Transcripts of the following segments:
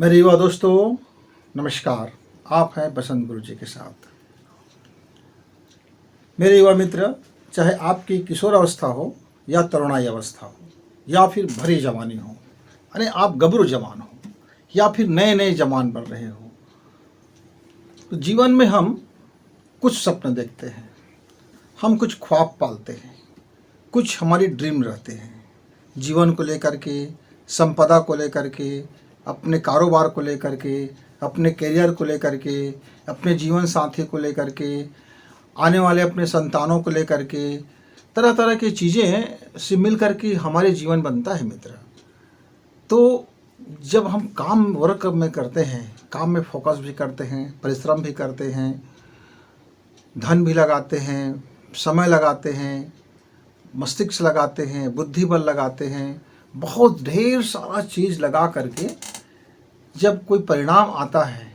मेरे युवा दोस्तों, नमस्कार। आप हैं बसंत गुरु जी के साथ। मेरे युवा मित्र, चाहे आपकी किशोर अवस्था हो या तरुणाई अवस्था हो या फिर भरी जवानी हो, यानी आप गबरू जवान हो या फिर नए नए जवान बन रहे हो, तो जीवन में हम कुछ सपने देखते हैं, हम कुछ ख्वाब पालते हैं, कुछ हमारी ड्रीम रहते हैं। जीवन को लेकर के, संपदा को लेकर के, अपने कारोबार को लेकर के, अपने करियर को लेकर के, अपने जीवन साथी को लेकर के, आने वाले अपने संतानों को लेकर के, तरह तरह की चीज़ें से मिल कर के हमारे जीवन बनता है मित्र। तो जब हम काम वर्क में करते हैं, काम में फोकस भी करते हैं, परिश्रम भी करते हैं, धन भी लगाते हैं, समय लगाते हैं, मस्तिष्क लगाते हैं, बुद्धि बल लगाते हैं, बहुत ढेर सारा चीज़ लगा करके जब कोई परिणाम आता है,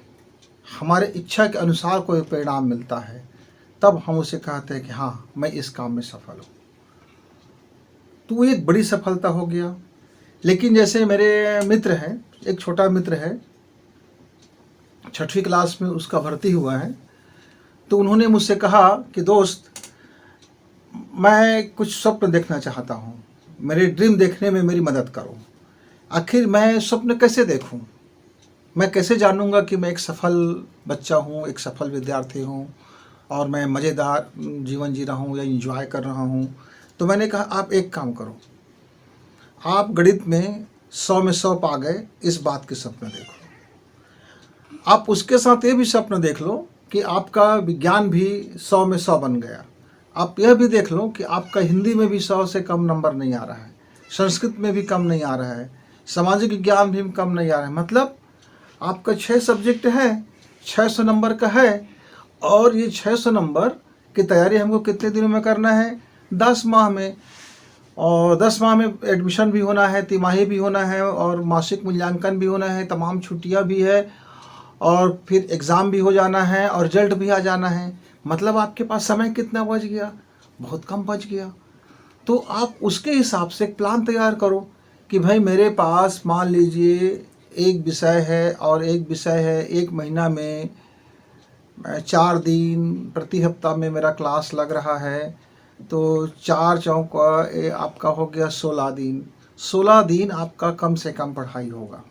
हमारे इच्छा के अनुसार कोई परिणाम मिलता है, तब हम उसे कहते हैं कि हाँ, मैं इस काम में सफल हूँ। तो वो एक बड़ी सफलता हो गया। लेकिन जैसे मेरे मित्र हैं, एक छोटा मित्र है, 6वीं क्लास में उसका भर्ती हुआ है। तो उन्होंने मुझसे कहा कि दोस्त, मैं कुछ स्वप्न देखना चाहता हूँ, मेरे ड्रीम देखने में मेरी मदद करो। आखिर मैं स्वप्न कैसे देखूँ? मैं कैसे जानूँगा कि मैं एक सफल बच्चा हूँ, एक सफल विद्यार्थी हूँ और मैं मज़ेदार जीवन जी रहा हूँ या एंजॉय कर रहा हूँ? तो मैंने कहा, आप एक काम करो, आप गणित में 100 में 100 पा गए, इस बात के सपने देखो। आप उसके साथ ये भी सपना देख लो कि आपका विज्ञान भी 100 में 100 बन गया। आप यह भी देख लो कि आपका हिंदी में भी 100 से कम नंबर नहीं आ रहा है, संस्कृत में भी कम नहीं आ रहा है, सामाजिक विज्ञान भी कम नहीं आ रहा है। मतलब आपका 6 सब्जेक्ट है, 600 नंबर का है, और ये 600 नंबर की तैयारी हमको कितने दिनों में करना है? 10 माह में। और 10 माह में एडमिशन भी होना है, तिमाही भी होना है, और मासिक मूल्यांकन भी होना है, तमाम छुट्टियां भी है, और फिर एग्ज़ाम भी हो जाना है, और रिजल्ट भी आ जाना है। मतलब आपके पास समय कितना बच गया? बहुत कम बच गया। तो आप उसके हिसाब से एक प्लान तैयार करो कि भाई मेरे पास मान लीजिए एक विषय है, और एक विषय है 1 महीना में 4 दिन प्रति हफ्ता में मेरा क्लास लग रहा है, तो 4 चौक आपका हो गया 16 दिन। 16 दिन आपका कम से कम पढ़ाई होगा।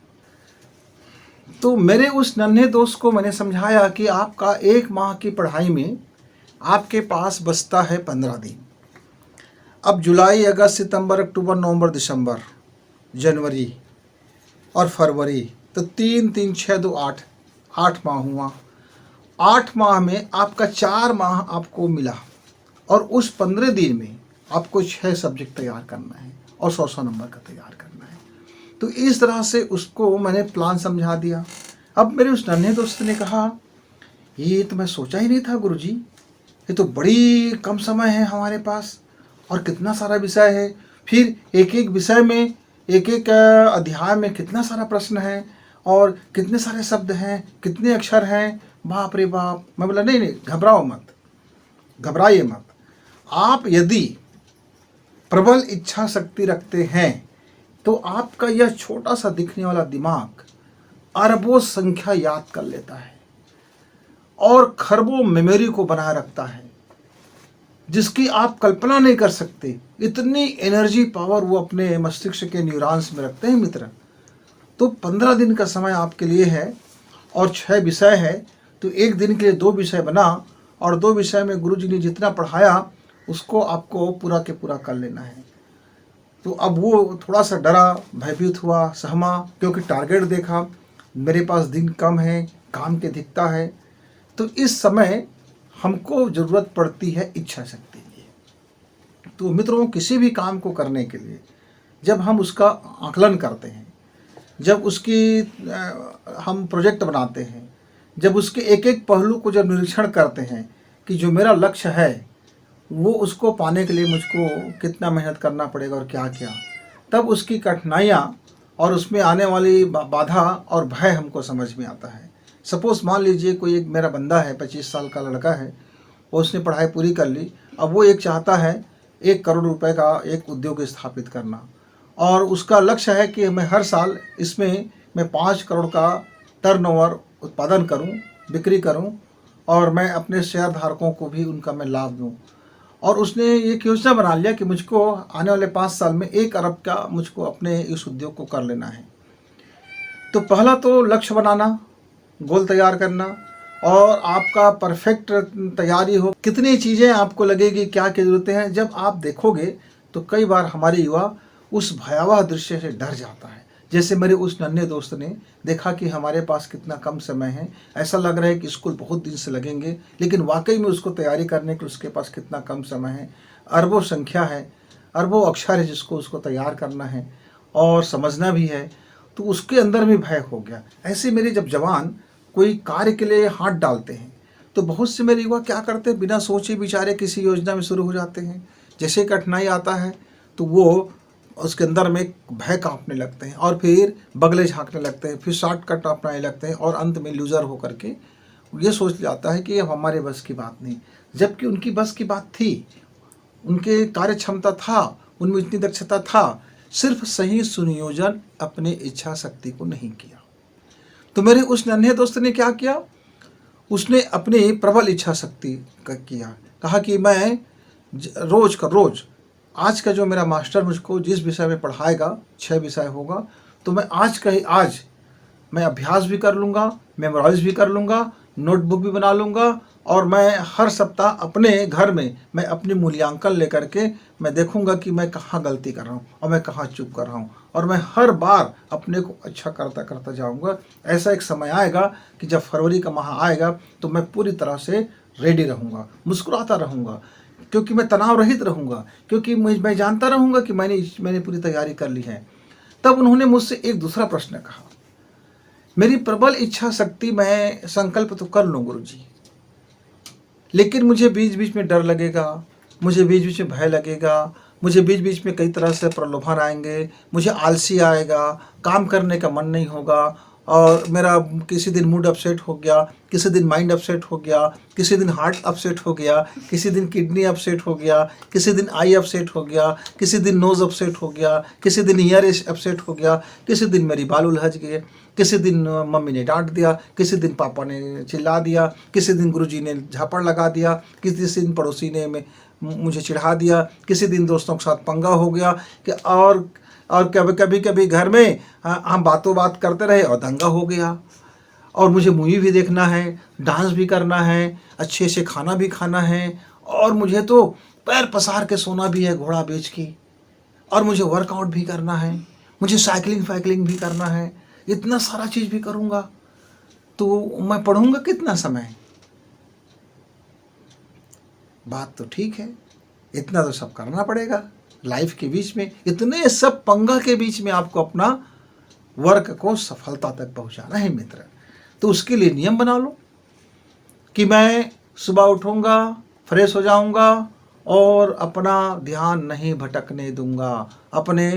तो मेरे उस नन्हे दोस्त को मैंने समझाया कि आपका 1 माह की पढ़ाई में आपके पास बचता है 15 दिन। अब जुलाई, अगस्त, सितंबर, अक्टूबर, नवंबर, दिसंबर, जनवरी और फरवरी, तो 3 3 6 2 8, 8 माह हुआ। 8 माह में आपका 4 माह आपको मिला, और उस 15 दिन में आपको 6 सब्जेक्ट तैयार करना है और 100 नंबर का तैयार करना है। तो इस तरह से उसको मैंने प्लान समझा दिया। अब मेरे उस नन्हे दोस्त ने कहा, ये तो मैं सोचा ही नहीं था गुरुजी, ये तो बड़ी कम समय है हमारे पास, और कितना सारा विषय है, फिर एक एक विषय में, एक एक अध्याय में कितना सारा प्रश्न है, और कितने सारे शब्द हैं, कितने अक्षर हैं, बाप रे बाप। मैं बोला, नहीं नहीं, घबराओ मत, घबराइए मत। आप यदि प्रबल इच्छा शक्ति रखते हैं तो आपका यह छोटा सा दिखने वाला दिमाग अरबों संख्या याद कर लेता है और खरबों मेमोरी को बनाए रखता है, जिसकी आप कल्पना नहीं कर सकते। इतनी एनर्जी पावर वो अपने मस्तिष्क के न्यूरॉन्स में रखते हैं मित्र। तो 15 दिन का समय आपके लिए है, और 6 विषय है, तो एक दिन के लिए 2 विषय बना, और 2 विषय में गुरुजी ने जितना पढ़ाया उसको आपको पूरा के पूरा कर लेना है। तो अब वो थोड़ा सा डरा, भयभीत हुआ, सहमा, क्योंकि टारगेट देखा, मेरे पास दिन कम है, काम की अधिकता है। तो इस समय हमको ज़रूरत पड़ती है इच्छा शक्ति की। तो मित्रों, किसी भी काम को करने के लिए जब हम उसका आकलन करते हैं, जब उसकी हम प्रोजेक्ट बनाते हैं, जब उसके एक एक पहलू को जब निरीक्षण करते हैं कि जो मेरा लक्ष्य है वो उसको पाने के लिए मुझको कितना मेहनत करना पड़ेगा और क्या क्या, तब उसकी कठिनाइयाँ और उसमें आने वाली बाधा और भय हमको समझ में आता है। सपोज़ मान लीजिए कोई एक मेरा बंदा है, 25 साल का लड़का है, और उसने पढ़ाई पूरी कर ली। अब वो एक चाहता है 1 करोड़ रुपए का एक उद्योग स्थापित करना, और उसका लक्ष्य है कि मैं हर साल इसमें मैं 5 करोड़ का टर्नओवर उत्पादन करूं, बिक्री करूं और मैं अपने शेयर धारकों को भी उनका मैं लाभ दूं। और उसने एक योजना बना लिया कि मुझको आने वाले 5 साल में 1 अरब का मुझको अपने इस उद्योग को कर लेना है। तो पहला तो लक्ष्य बनाना, गोल तैयार करना और आपका परफेक्ट तैयारी हो, कितनी चीज़ें आपको लगेगी, क्या क्या ज़रूरतें हैं। जब आप देखोगे तो कई बार हमारे युवा उस भयावह दृश्य से डर जाता है। जैसे मेरे उस नन्हे दोस्त ने देखा कि हमारे पास कितना कम समय है, ऐसा लग रहा है कि स्कूल बहुत दिन से लगेंगे, लेकिन वाकई में उसको तैयारी करने के उसके पास कितना कम समय है। अरबों संख्या है, अरबों अक्षर है जिसको उसको तैयार करना है और समझना भी है, तो उसके अंदर भी भय हो गया। ऐसे मेरे जब जवान कोई कार्य के लिए हाथ डालते हैं तो बहुत से मेरे युवा क्या करते हैं, बिना सोचे विचारे किसी योजना में शुरू हो जाते हैं। जैसे कठिनाई आता है तो वो उसके अंदर में भय कांपने लगते हैं और फिर बगले झांकने लगते हैं, फिर शॉर्टकट अपनाने लगते हैं और अंत में लूज़र होकर के ये सोच जाता है कि अब हमारे बस की बात नहीं। जबकि उनकी बस की बात थी, उनके कार्य क्षमता था, उनमें इतनी दक्षता था, सिर्फ सही सुनियोजन अपने इच्छा शक्ति को नहीं किया। तो मेरे उस नन्हे दोस्त ने क्या किया, उसने अपनी प्रबल इच्छा शक्ति किया। कहा कि मैं रोज का रोज आज का जो मेरा मास्टर मुझको जिस विषय में पढ़ाएगा, 6 विषय होगा, तो मैं आज का ही आज मैं अभ्यास भी कर लूँगा, मेमोराइज भी कर लूँगा, नोटबुक भी बना लूँगा और मैं हर सप्ताह अपने घर में मैं अपनी मूल्यांकन लेकर के मैं देखूँगा कि मैं कहाँ गलती कर रहा हूँ और मैं कहाँ चूक कर रहा हूँ और मैं हर बार अपने को अच्छा करता करता जाऊँगा। ऐसा एक समय आएगा कि जब फरवरी का माह आएगा तो मैं पूरी तरह से रेडी रहूँगा, मुस्कुराता रहूँगा, क्योंकि मैं तनाव रहित रहूँगा, क्योंकि मैं जानता रहूँगा कि मैंने पूरी तैयारी कर ली है। तब उन्होंने मुझसे एक दूसरा प्रश्न कहा, मेरी प्रबल इच्छा शक्ति, मैं संकल्प तो कर लूँ गुरुजी, लेकिन मुझे बीच बीच में डर लगेगा, मुझे बीच बीच में भय लगेगा, मुझे बीच बीच में कई तरह से प्रलोभन आएंगे, मुझे आलसी आएगा, काम करने का मन नहीं होगा और मेरा किसी दिन मूड अपसेट हो गया, किसी दिन माइंड अपसेट हो गया, किसी दिन हार्ट अपसेट हो गया, किसी दिन किडनी अपसेट हो गया, किसी दिन आई अपसेट हो गया, किसी दिन नोज़ अपसेट हो गया, किसी दिन ईयर अपसेट हो गया, किसी दिन मेरी बाल उलझ गए, किसी दिन मम्मी ने डांट दिया, किसी दिन पापा ने चिल्ला दिया, किसी दिन गुरुजी ने झापड़ लगा दिया, किसी दिन पड़ोसी ने मुझे चिढ़ा दिया, किसी दिन दोस्तों के साथ पंगा हो गया कि और कभी घर में हम बात करते रहे और दंगा हो गया। और मुझे मूवी भी देखना है, डांस भी करना है, अच्छे से खाना भी खाना है और मुझे तो पैर पसार के सोना भी है घोड़ा बेच के, और मुझे वर्कआउट भी करना है, मुझे साइकिलिंग भी करना है, इतना सारा चीज़ भी करूँगा तो मैं पढ़ूँगा कितना समय। बात तो ठीक है, इतना तो सब करना पड़ेगा लाइफ के बीच में, इतने सब पंगा के बीच में आपको अपना वर्क को सफलता तक पहुंचाना है मित्र। तो उसके लिए नियम बना लो कि मैं सुबह उठूंगा, फ्रेश हो जाऊंगा और अपना ध्यान नहीं भटकने दूंगा, अपने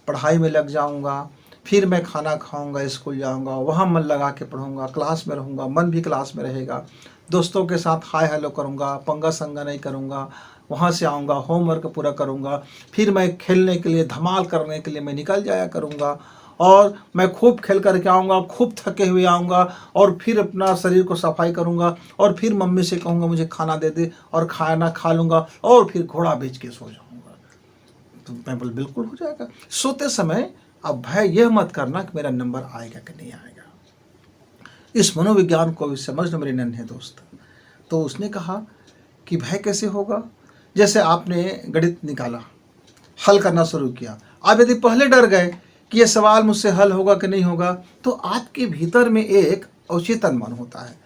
पढ़ाई में लग जाऊंगा, फिर मैं खाना खाऊंगा, स्कूल जाऊंगा, वहाँ मन लगा के पढ़ूंगा, क्लास में रहूंगा, मन भी क्लास में रहेगा, दोस्तों के साथ हाय हेलो करूंगा, पंगा संगा नहीं करूंगा, वहाँ से आऊँगा, होमवर्क पूरा करूँगा, फिर मैं खेलने के लिए, धमाल करने के लिए मैं निकल जाया करूँगा और मैं खूब खेल करके आऊँगा, खूब थके हुए आऊँगा और फिर अपना शरीर को सफाई करूँगा और फिर मम्मी से कहूँगा मुझे खाना दे दे और खाना खा लूँगा और फिर घोड़ा बेच के सो जाऊँगा। तो मैं बोल बिल्कुल हो जाएगा। सोते समय अब भय यह मत करना कि मेरा नंबर आएगा कि नहीं आएगा। इस मनोविज्ञान को भी समझ लो मेरे नन्हे दोस्त। तो उसने कहा कि भय कैसे होगा, जैसे आपने गणित निकाला, हल करना शुरू किया, आप यदि पहले डर गए कि यह सवाल मुझसे हल होगा कि नहीं होगा, तो आपके भीतर में एक अवचेतन मन होता है,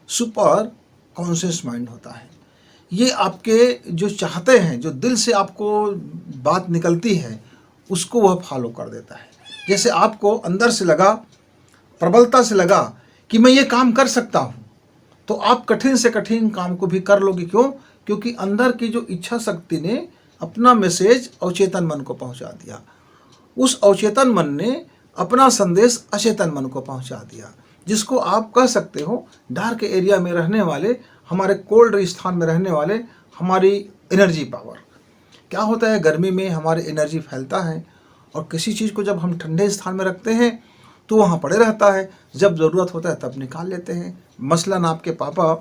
सुपर कॉन्शियस माइंड होता है। ये आपके जो चाहते हैं, जो दिल से आपको बात निकलती है, उसको वह फॉलो कर देता है। जैसे आपको अंदर से लगा, प्रबलता से लगा कि मैं ये काम कर सकता हूँ, तो आप कठिन से कठिन काम को भी कर लोगे। क्यों? क्योंकि अंदर की जो इच्छा शक्ति ने अपना मैसेज अवचेतन मन को पहुंचा दिया, उस अवचेतन मन ने अपना संदेश अचेतन मन को पहुंचा दिया, जिसको आप कह सकते हो डार्क एरिया में रहने वाले, हमारे कोल्ड स्थान में रहने वाले हमारी एनर्जी पावर। क्या होता है, गर्मी में हमारी एनर्जी फैलता है और किसी चीज़ को जब हम ठंडे स्थान में रखते हैं तो वहाँ पड़े रहता है, जब ज़रूरत होता है तब निकाल लेते हैं। मसलन आपके पापा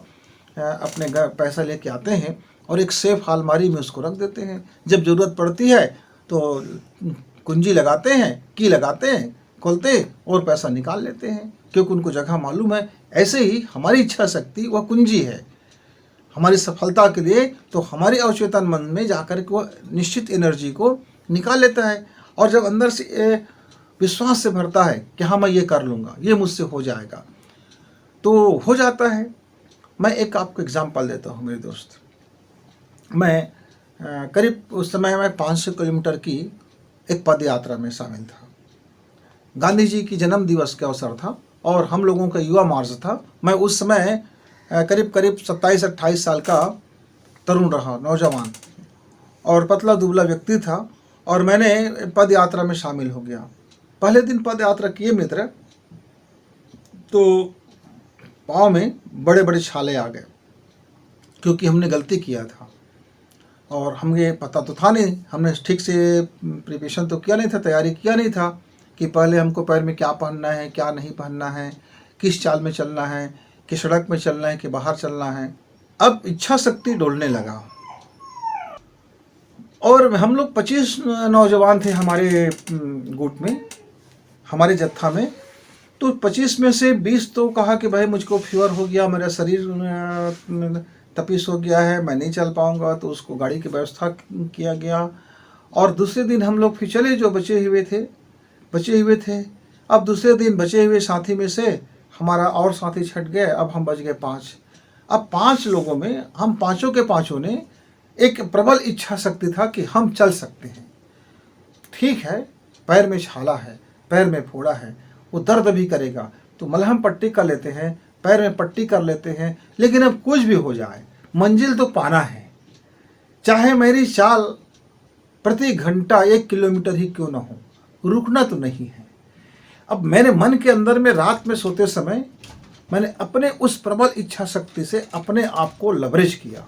अपने घर पैसा लेके आते हैं और एक सेफ अलमारी में उसको रख देते हैं, जब ज़रूरत पड़ती है तो कुंजी लगाते हैं, की लगाते हैं, खोलते और पैसा निकाल लेते हैं, क्योंकि उनको जगह मालूम है। ऐसे ही हमारी इच्छा शक्ति वह कुंजी है हमारी सफलता के लिए, तो हमारे अवचेतन मन में जाकर के वह निश्चित एनर्जी को निकाल लेता है। और जब अंदर से विश्वास से भरता है कि हाँ मैं ये कर लूँगा, ये मुझसे हो जाएगा, तो हो जाता है। मैं एक आपको एग्जांपल देता हूँ मेरे दोस्त। मैं करीब उस समय मैं 500 किलोमीटर की एक पद यात्रा में शामिल था। गांधी जी की जन्म दिवस का अवसर था और हम लोगों का युवा मार्च था। मैं उस समय करीब 27-28 साल का तरुण रहा, नौजवान और पतला दुबला व्यक्ति था, और मैंने पद यात्रा में शामिल हो गया। पहले दिन पद यात्रा किए मित्र, तो पाँव में बड़े बड़े छाले आ गए, क्योंकि हमने गलती किया था और हमें पता तो था नहीं, हमने ठीक से प्रिपरेशन तो किया नहीं था, तैयारी किया नहीं था कि पहले हमको पैर में क्या पहनना है, क्या नहीं पहनना है, किस चाल में चलना है, कि सड़क में चलना है कि बाहर चलना है। अब इच्छा शक्ति डोलने लगा और हम लोग 25 नौजवान थे हमारे गुट में, हमारे जत्था में। तो 25 में से 20 तो कहा कि भाई मुझको फीवर हो गया, मेरा शरीर तपिश हो गया है, मैं नहीं चल पाऊंगा, तो उसको गाड़ी की व्यवस्था किया गया। और दूसरे दिन हम लोग फिर चले, जो बचे हुए थे। अब दूसरे दिन बचे हुए साथी में से हमारा और साथी छट गए, अब हम बच गए 5। अब 5 लोगों में हम पाँचों के पाँचों ने एक प्रबल इच्छा शक्ति था कि हम चल सकते हैं। ठीक है, पैर में छाला है, पैर में फोड़ा है, वो दर्द भी करेगा, तो मलहम पट्टी कर लेते हैं, पैर में पट्टी कर लेते हैं, लेकिन अब कुछ भी हो जाए मंजिल तो पाना है, चाहे मेरी चाल प्रति घंटा 1 किलोमीटर ही क्यों ना हो, रुकना तो नहीं है। अब मैंने मन के अंदर में रात में सोते समय मैंने अपने उस प्रबल इच्छा शक्ति से अपने आप को लवरेज किया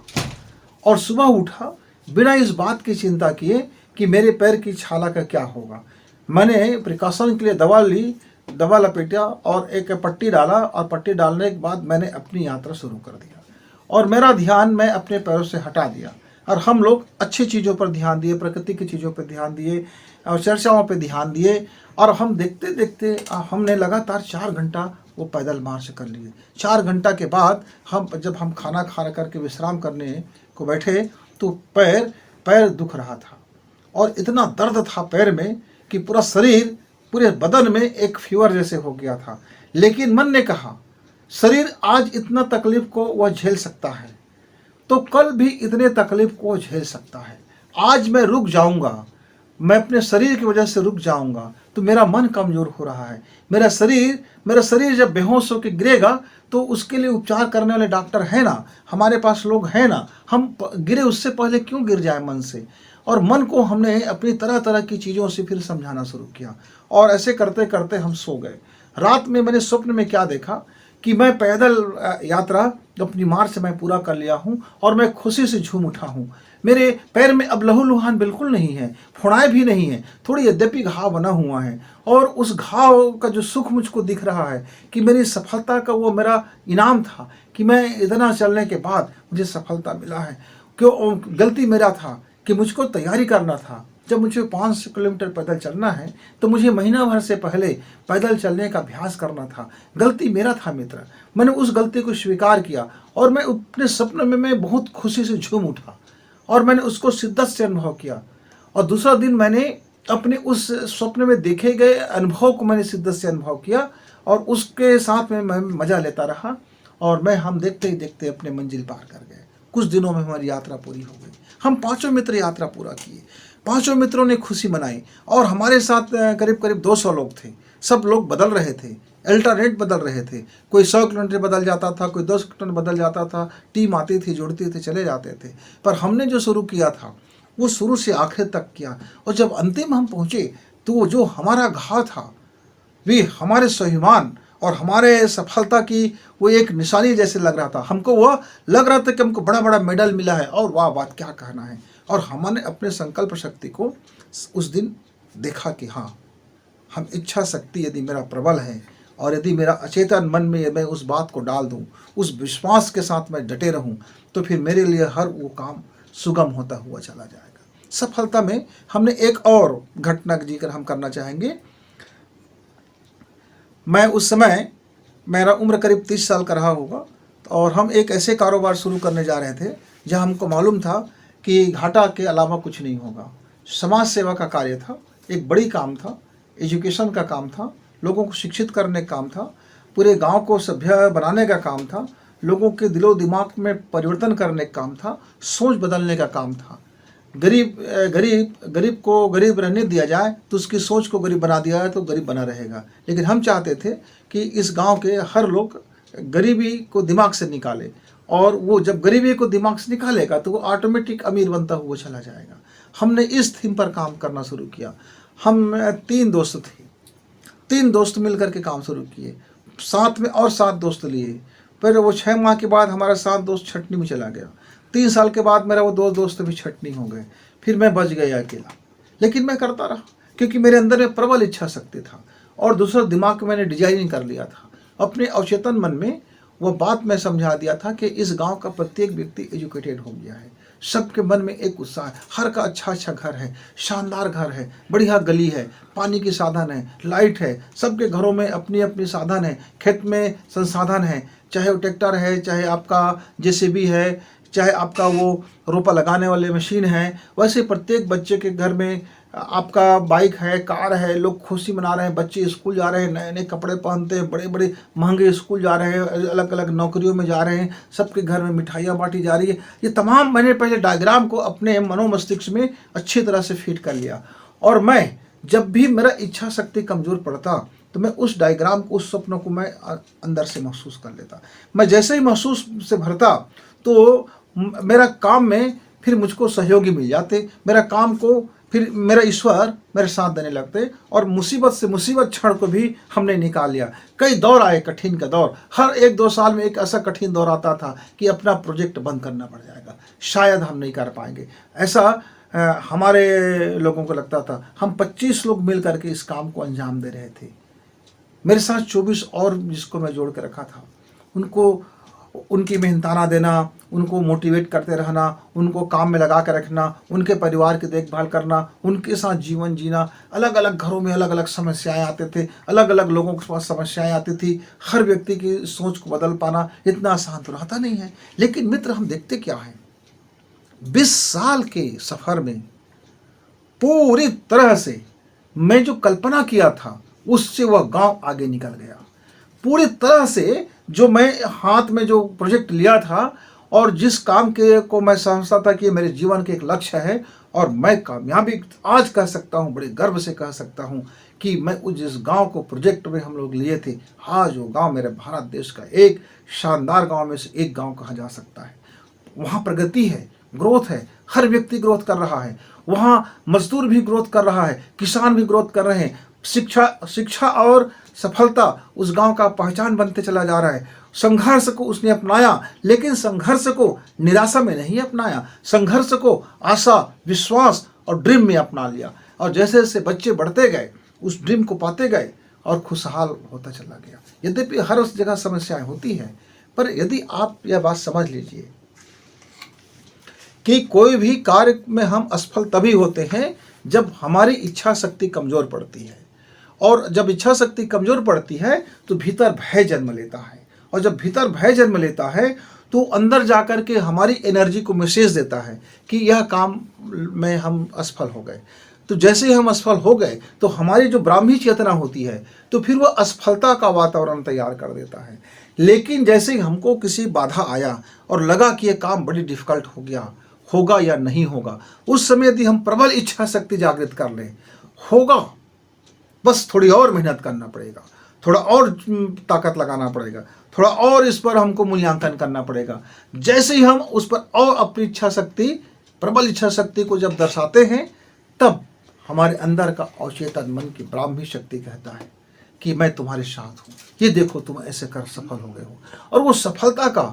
और सुबह उठा बिना इस बात की चिंता किए कि मेरे पैर की छाला का क्या होगा। मैंने प्रिकॉशन के लिए दवा ली, दवा लपेटा और एक पट्टी डाला, और पट्टी डालने के बाद मैंने अपनी यात्रा शुरू कर दिया और मेरा ध्यान मैं अपने पैरों से हटा दिया। और हम लोग अच्छी चीज़ों पर ध्यान दिए, प्रकृति की चीज़ों पर ध्यान दिए और चर्चाओं पर ध्यान दिए, और हम देखते देखते हमने लगातार 4 घंटा वो पैदल मार्च कर लिए। 4 घंटा के बाद जब हम खाना खा करके विश्राम करने को बैठे, तो पैर दुख रहा था और इतना दर्द था पैर में कि पूरा शरीर, पूरे बदन में एक फीवर जैसे हो गया था। लेकिन मन ने कहा शरीर आज इतना तकलीफ को वह झेल सकता है, तो कल भी इतने तकलीफ को झेल सकता है। आज मैं रुक जाऊंगा, मैं अपने शरीर की वजह से रुक जाऊंगा, तो मेरा मन कमज़ोर हो रहा है। मेरा शरीर जब बेहोश होकर गिरेगा तो उसके लिए उपचार करने वाले डॉक्टर है ना, हमारे पास लोग हैं ना, हम गिरे उससे पहले क्यों गिर जाए मन से। और मन को हमने अपनी तरह तरह की चीज़ों से फिर समझाना शुरू किया, और ऐसे करते करते हम सो गए। रात में मैंने स्वप्न में क्या देखा कि मैं पैदल यात्रा अपनी मार्च मैं पूरा कर लिया हूँ और मैं खुशी से झूम उठा हूँ। मेरे पैर में अब लहूलुहान बिल्कुल नहीं है, फोड़ाएँ भी नहीं है, थोड़ी यद्यपि घाव बना हुआ है, और उस घाव का जो सुख मुझको दिख रहा है कि मेरी सफलता का वो मेरा इनाम था कि मैं इतना चलने के बाद मुझे सफलता मिला है। क्यों गलती मेरा था कि मुझको तैयारी करना था। जब मुझे 500 किलोमीटर पैदल चलना है तो मुझे महीना भर से पहले पैदल चलने का अभ्यास करना था। गलती मेरा था मित्र, मैंने उस गलती को स्वीकार किया और मैं अपने सपने में मैं बहुत खुशी से झूम उठा और मैंने उसको शिद्दत से अनुभव किया। और दूसरा दिन मैंने अपने उस स्वप्न में देखे गए अनुभव को मैंने शिद्दत से अनुभव किया और उसके साथ में मैं मज़ा लेता रहा, और हम देखते ही देखते अपने मंजिल पार कर गए। कुछ दिनों में हमारी यात्रा पूरी हो गई। हम 5 मित्र यात्रा पूरा किए, 5 मित्रों ने खुशी मनाई, और हमारे साथ करीब करीब 200 लोग थे। सब लोग बदल रहे थे, अल्टरनेट बदल रहे थे। कोई 100 किलोमीटर बदल जाता था, कोई 10 किलोमीटर बदल जाता था। टीम आती थी, जुड़ती थी, चले जाते थे। पर हमने जो शुरू किया था वो शुरू से आखिर तक किया, और जब अंतिम हम पहुँचे तो जो हमारा घाव था वे हमारे स्वाभिमान और हमारे सफलता की वो एक निशानी जैसे लग रहा था। हमको वह लग रहा था कि हमको बड़ा बड़ा मेडल मिला है, और वाह बात क्या कहना है। और हमने अपने संकल्प शक्ति को उस दिन देखा कि हाँ हम इच्छा शक्ति यदि मेरा प्रबल है और यदि मेरा अचेतन मन में मैं उस बात को डाल दूं, उस विश्वास के साथ मैं डटे रहूं, तो फिर मेरे लिए हर वो काम सुगम होता हुआ चला जाएगा। सफलता में हमने एक और घटना का जिक्र हम करना चाहेंगे। मैं उस समय, मेरा उम्र करीब 30 साल का रहा होगा, और हम एक ऐसे कारोबार शुरू करने जा रहे थे जहां हमको मालूम था कि घाटा के अलावा कुछ नहीं होगा। समाज सेवा का कार्य था, एक बड़ी काम था, एजुकेशन का काम था, लोगों को शिक्षित करने का काम था, पूरे गांव को सभ्य बनाने का काम था, लोगों के दिलो दिमाग में परिवर्तन करने का काम था, सोच बदलने का काम था। गरीब को गरीब रहने दिया जाए तो उसकी सोच को गरीब बना दिया जाए तो गरीब बना रहेगा। लेकिन हम चाहते थे कि इस गांव के हर लोग गरीबी को दिमाग से निकाले, और वो जब गरीबी को दिमाग से निकालेगा तो वो ऑटोमेटिक अमीर बनता हुआ चला जाएगा। हमने इस थीम पर काम करना शुरू किया। हम 3 दोस्त थे, 3 दोस्त मिलकर के काम शुरू किए, साथ में और 7 दोस्त लिए। फिर वो 6 माह के बाद हमारा 7 दोस्त छटनी में चला गया। 3 साल के बाद मेरा वो 2 दोस्त भी छटनी हो गए। फिर मैं बच गया अकेला, लेकिन मैं करता रहा क्योंकि मेरे अंदर में प्रबल इच्छा शक्ति था, और दूसरा दिमाग में मैंने डिजाइनिंग कर लिया था। अपने अवचेतन मन में वो बात मैं समझा दिया था कि इस गांव का प्रत्येक व्यक्ति एजुकेटेड हो गया है, सबके मन में एक उत्साह है, हर का अच्छा अच्छा घर है, शानदार घर है, बढ़िया गली है, पानी की साधन है, लाइट है, सबके घरों में अपनी अपनी साधन है, खेत में संसाधन है, चाहे वो ट्रैक्टर है, चाहे आपका जेसीबी है, चाहे आपका वो रोपा लगाने वाले मशीन है। वैसे प्रत्येक बच्चे के घर में आपका बाइक है, कार है, लोग खुशी मना रहे हैं, बच्चे स्कूल जा रहे हैं, नए नए कपड़े पहनते हैं, बड़े बड़े महंगे स्कूल जा रहे हैं, अलग अलग नौकरियों में जा रहे हैं, सबके घर में मिठाइयाँ बांटी जा रही है। ये तमाम मैंने पहले डायग्राम को अपने मनोमस्तिष्क में अच्छी तरह से फिट कर लिया, और मैं जब भी मेरा इच्छा शक्ति कमज़ोर पड़ता तो मैं उस डायग्राम को, उस सपनों को मैं अंदर से महसूस कर लेता। मैं जैसे ही महसूस से भरता तो मेरा काम में फिर मुझको सहयोगी मिल जाते, मेरा काम को फिर मेरा ईश्वर मेरे साथ देने लगते, और मुसीबत से मुसीबत क्षण को भी हमने निकाल लिया। कई दौर आए, कठिन का दौर, हर 1-2 साल में एक ऐसा कठिन दौर आता था कि अपना प्रोजेक्ट बंद करना पड़ जाएगा, शायद हम नहीं कर पाएंगे। ऐसा हमारे लोगों को लगता था। हम 25 लोग मिल करके इस काम को अंजाम दे रहे थे। मेरे साथ 24 और जिसको मैं जोड़ के रखा था, उनको उनकी मेहनताना देना, उनको मोटिवेट करते रहना, उनको काम में लगा कर रखना, उनके परिवार की देखभाल करना, उनके साथ जीवन जीना। अलग अलग घरों में अलग अलग समस्याएं आते थे, अलग अलग लोगों के पास समस्याएं आती थी। हर व्यक्ति की सोच को बदल पाना इतना आसान तो रहता नहीं है। लेकिन मित्र, हम देखते क्या है, 20 साल के सफ़र में पूरी तरह से मैं जो कल्पना किया था उससे वह गांव आगे निकल गया। पूरी तरह से जो मैं हाथ में जो प्रोजेक्ट लिया था और जिस काम के को मैं समझता था कि मेरे जीवन के एक लक्ष्य है और मैं कामयाबी आज कह सकता हूँ, बड़े गर्व से कह सकता हूँ कि मैं उस जिस गांव को प्रोजेक्ट में हम लोग लिए थे, आज वो गांव मेरे भारत देश का एक शानदार गांव में से एक गांव कहा जा सकता है। वहाँ प्रगति है, ग्रोथ है, हर व्यक्ति ग्रोथ कर रहा है, वहाँ मजदूर भी ग्रोथ कर रहा है, किसान भी ग्रोथ कर रहे हैं। शिक्षा और सफलता उस गांव का पहचान बनते चला जा रहा है। संघर्ष को उसने अपनाया, लेकिन संघर्ष को निराशा में नहीं अपनाया, संघर्ष को आशा, विश्वास और ड्रीम में अपना लिया। और जैसे जैसे बच्चे बढ़ते गए उस ड्रीम को पाते गए और खुशहाल होता चला गया। यद्यपि हर उस जगह समस्याएं होती हैं, पर यदि आप यह बात समझ लीजिए कि कोई भी कार्य में हम असफल तभी होते हैं जब हमारी इच्छा शक्ति कमजोर पड़ती है, और जब इच्छा शक्ति कमजोर पड़ती है तो भीतर भय जन्म लेता है, और जब भीतर भय जन्म लेता है तो अंदर जाकर के हमारी एनर्जी को मैसेज देता है कि यह काम में हम असफल हो गए। तो जैसे ही हम असफल हो गए तो हमारी जो ब्राह्मी चेतना होती है तो फिर वह असफलता का वातावरण तैयार कर देता है। लेकिन जैसे ही हमको किसी बाधा आया और लगा कि यह काम बड़ी डिफिकल्ट हो गया, होगा या नहीं होगा, उस समय यदि हम प्रबल इच्छा शक्ति जागृत कर लें, होगा, बस थोड़ी और मेहनत करना पड़ेगा, थोड़ा और ताकत लगाना पड़ेगा, थोड़ा और इस पर हमको मूल्यांकन करना पड़ेगा। जैसे ही हम उस पर और अपनी इच्छा शक्ति, प्रबल इच्छा शक्ति को जब दर्शाते हैं, तब हमारे अंदर का अवचेतन मन की ब्राह्मी शक्ति कहता है कि मैं तुम्हारे साथ हूँ, ये देखो तुम ऐसे कर सफल हो गए हो। और वो सफलता का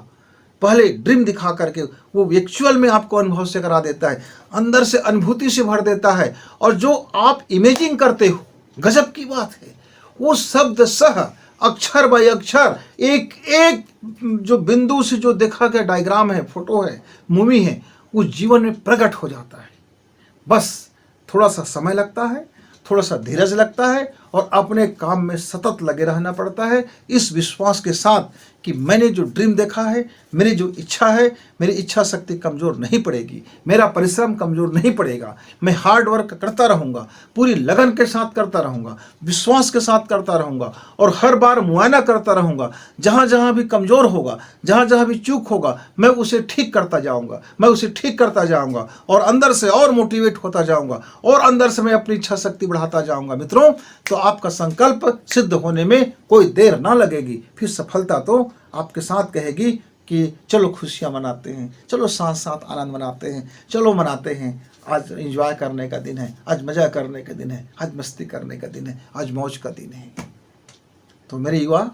पहले ड्रीम दिखा करके वो एक्चुअल में आपको अनुभव से करा देता है, अंदर से अनुभूति से भर देता है। और जो आप इमेजिंग करते हो गजब की बात है। वो शब्द सह अक्षर बाय अक्षर एक एक जो बिंदु से जो देखा गया डायग्राम है, फोटो है, मूवी है, वो जीवन में प्रकट हो जाता है। बस थोड़ा सा समय लगता है, थोड़ा सा धीरज लगता है और अपने काम में सतत लगे रहना पड़ता है, इस विश्वास के साथ कि मैंने जो ड्रीम देखा है, मेरी जो इच्छा है, मेरी इच्छा शक्ति कमज़ोर नहीं पड़ेगी, मेरा परिश्रम कमज़ोर नहीं पड़ेगा, मैं हार्ड वर्क करता रहूँगा, पूरी लगन के साथ करता रहूँगा, विश्वास के साथ करता रहूँगा और हर बार मुआयना करता रहूँगा। जहाँ जहाँ भी कमज़ोर होगा, जहाँ जहाँ भी चूक होगा, मैं उसे ठीक करता जाऊँगा, मैं उसे ठीक करता जाऊँगा और अंदर से और मोटिवेट होता जाऊँगा और अंदर से मैं अपनी इच्छा शक्ति बढ़ाता जाऊँगा। मित्रों, तो आपका संकल्प सिद्ध होने में कोई देर ना लगेगी, फिर सफलता तो आपके साथ कहेगी कि चलो खुशियाँ मनाते हैं, चलो साथ साथ आनंद मनाते हैं, चलो मनाते हैं, आज एंजॉय करने का दिन है, आज मज़ा करने का दिन है, आज मस्ती करने का दिन है, आज मौज का दिन है। तो मेरे युवा,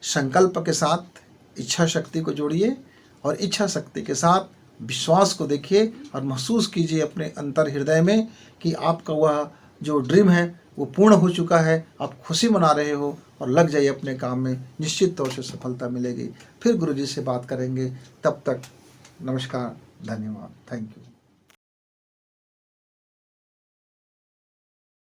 संकल्प के साथ इच्छा शक्ति को जोड़िए और इच्छा शक्ति के साथ विश्वास को देखिए और महसूस कीजिए अपने अंतर हृदय में कि आपका वह जो ड्रीम है वो पूर्ण हो चुका है, आप खुशी मना रहे हो और लग जाइए अपने काम में, निश्चित तौर से सफलता मिलेगी। फिर गुरुजी से बात करेंगे, तब तक नमस्कार, धन्यवाद, थैंक यू।